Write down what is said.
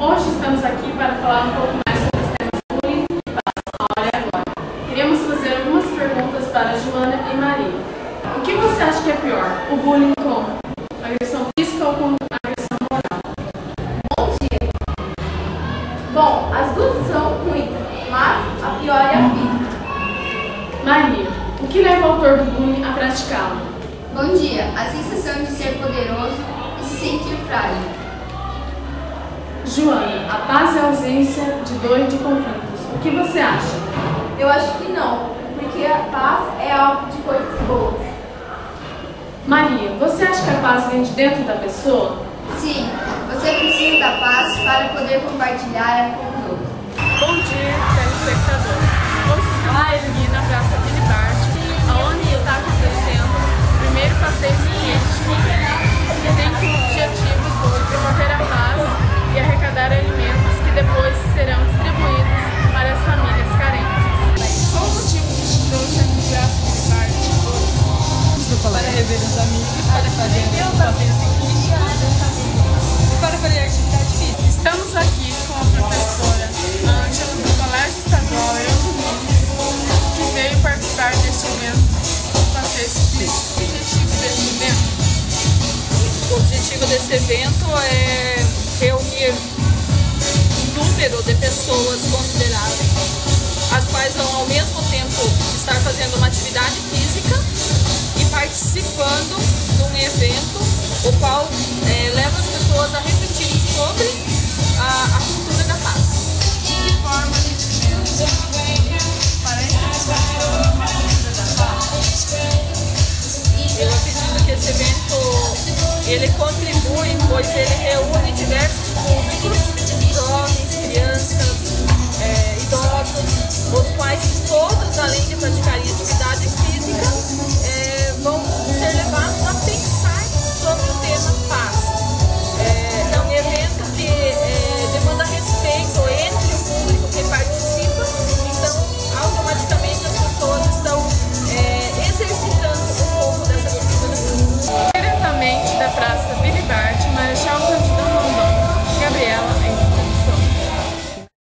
Hoje estamos aqui para falar um pouco mais sobre os temas bullying e paz. Olha agora. Queríamos fazer algumas perguntas para Joana e Maria. O que você acha que é pior? O bullying com agressão física ou com agressão moral? Bom dia. Bom, as duas são ruins, mas a pior é a física. Maria, o que leva o autor do bullying a praticá-lo? Bom dia. A sensação de ser poderoso e se sentir frágil. Joana, a paz é a ausência de dor e de conflitos. O que você acha? Eu acho que não, porque a paz é algo de coisas boas. Maria, você acha que a paz vem de dentro da pessoa? Sim, você precisa da paz para poder compartilhar com os outros. Bom dia, telespectadores. Hoje estamos aqui na Praça Billy Bart, onde está acontecendo o primeiro passeio científico, que tem como objetivo promover a paz e arrecadar alimentos que depois serão distribuídos para as famílias carentes. Qual o motivo que te trouxe aqui para a Billy Bart hoje? Estou para rever os amigos, para fazer um passeio ciclístico e para fazer atividade física. Estamos aqui com a professora Ângela, do Colégio Estadual Euro Nunes, que veio participar deste evento do passeio ciclístico. O objetivo desse evento é reunir um número de pessoas consideráveis, as quais vão ao mesmo tempo estar fazendo uma atividade física e participando de um evento, o qual leva as pessoas a refletirem sobre a cultura da paz. De forma diferente para a implementação de uma cultura da paz. Eu acredito que esse evento ele contribui, pois ele reúne diversos públicos, jovens, crianças, idosos, os quais todos, além de praticar